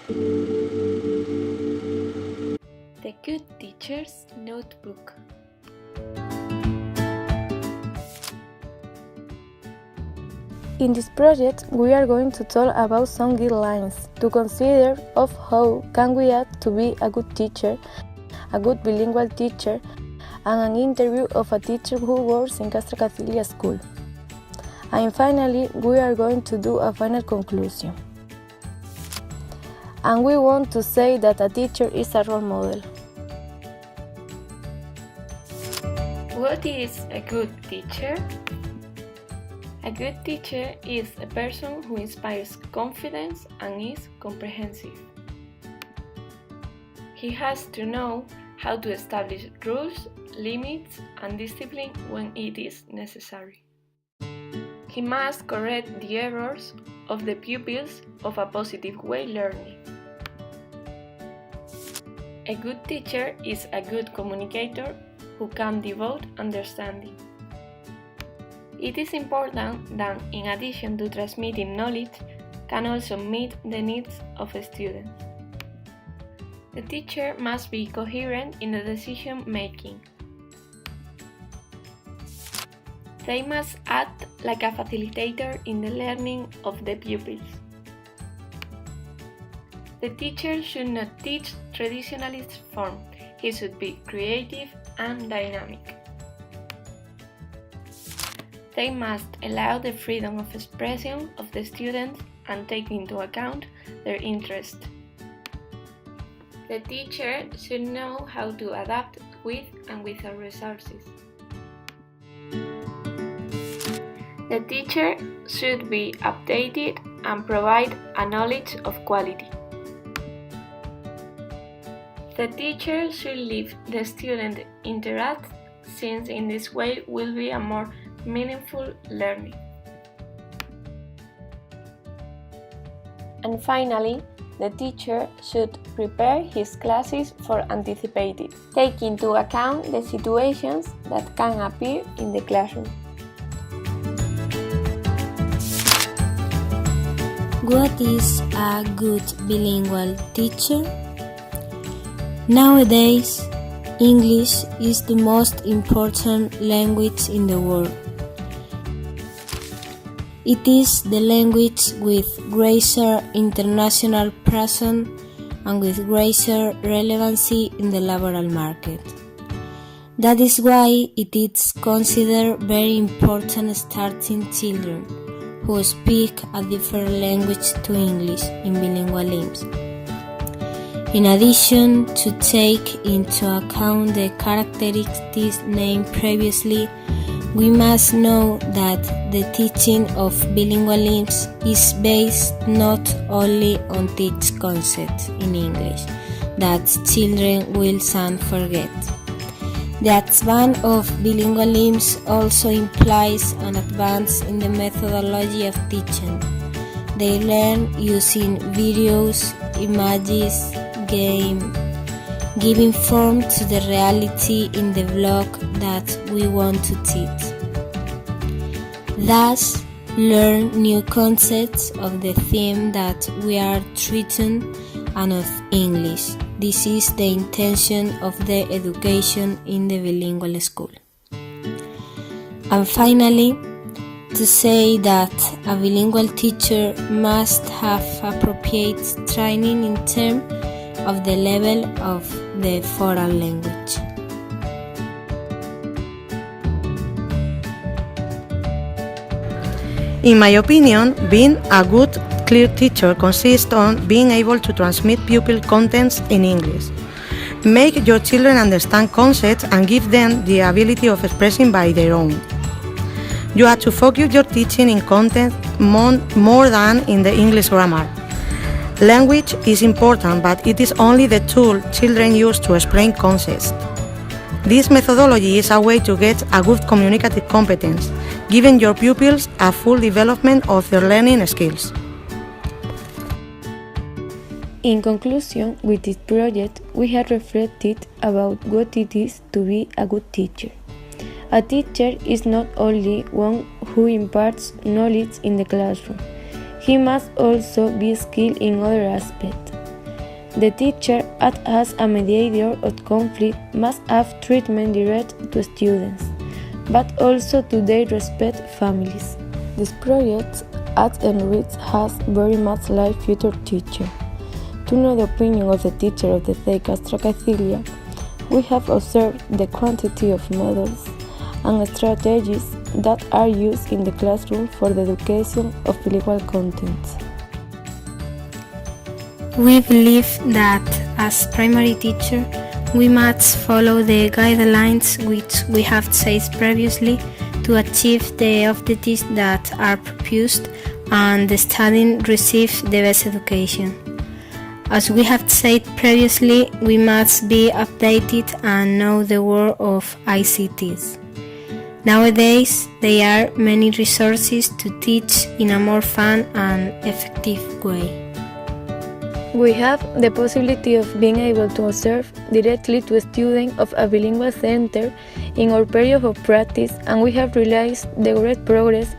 The Good Teacher's Notebook. In this project, we are going to talk about some guidelines to consider of how can we act to be a good teacher, a good bilingual teacher, and an interview of a teacher who works in Castro Cathilia School. And finally, we are going to do a final conclusion. And we want to say that a teacher is a role model. What is a good teacher? A good teacher is a person who inspires confidence and is comprehensive. He has to know how to establish rules, limits, and discipline when it is necessary. He must correct the errors of the pupils of a positive way learning. A good teacher is a good communicator who can devote understanding. It is important that, in addition to transmitting knowledge, can also meet the needs of students. The teacher must be coherent in the decision making. They must act like a facilitator in the learning of the pupils. The teacher should not teach traditionalist form. He should be creative and dynamic. They must allow the freedom of expression of the students and take into account their interests. The teacher should know how to adapt with and without resources. The teacher should be updated and provide a knowledge of quality. The teacher should let the student interact, since in this way will be a more meaningful learning. And finally, the teacher should prepare his classes for anticipated, take into account the situations that can appear in the classroom. What is a good bilingual teacher? Nowadays, English is the most important language in the world. It is the language with greater international presence and with greater relevancy in the laboral market. That is why it is considered very important starting children who speak a different language to English in bilingual aims. In addition to take into account the characteristics named previously, we must know that the teaching of bilingual aims is based not only on teach concepts in English that children will soon forget. The advance of bilingual aims also implies an advance in the methodology of teaching. They learn using videos, images, game, giving form to the reality in the block that we want to teach. Thus, learn new concepts of the theme that we are treating and of English. This is the intention of the education in the bilingual school. And finally, to say that a bilingual teacher must have appropriate training in terms of the level of the foreign language. In my opinion, being a good, clear teacher consists on being able to transmit pupil contents in English. Make your children understand concepts and give them the ability of expressing by their own. You have to focus your teaching in content more than in the English grammar. Language is important, but it is only the tool children use to explain concepts. This methodology is a way to get a good communicative competence, giving your pupils a full development of their learning skills. In conclusion, with this project, we have reflected about what it is to be a good teacher. A teacher is not only one who imparts knowledge in the classroom. He must also be skilled in other aspects. The teacher, as a mediator of conflict, must have treatment direct to students, but also to their respective families. This project enriches us very much like future teacher. To know the opinion of the teacher of the TEC Castro-Cacilia, we have observed the quantity of methods and strategies that are used in the classroom for the education of bilingual contents. We believe that as primary teacher, we must follow the guidelines which we have said previously to achieve the objectives that are proposed and the student receive the best education. As we have said previously, we must be updated and know the world of ICTs. Nowadays, there are many resources to teach in a more fun and effective way. We have the possibility of being able to observe directly to a student of a bilingual center in our period of practice, and we have realized the great progress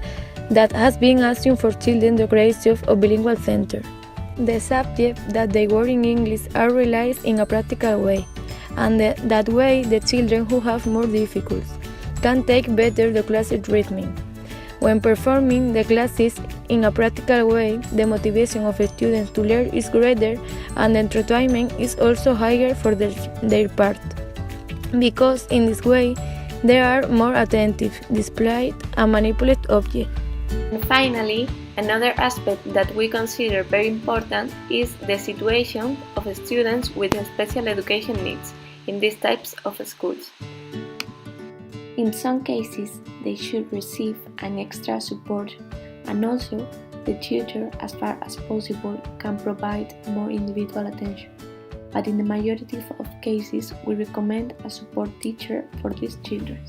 that has been assumed for children the creation of bilingual center. The subjects that they work in English are realized in a practical way, and that way the children who have more difficulties can take better the classes rhythm. When performing the classes in a practical way, the motivation of the students to learn is greater and the entertainment is also higher for their part, because in this way they are more attentive, displayed and manipulate objects. And finally, another aspect that we consider very important is the situation of students with special education needs in these types of schools. In some cases, they should receive an extra support, and also the tutor, as far as possible, can provide more individual attention. But in the majority of cases, we recommend a support teacher for these children.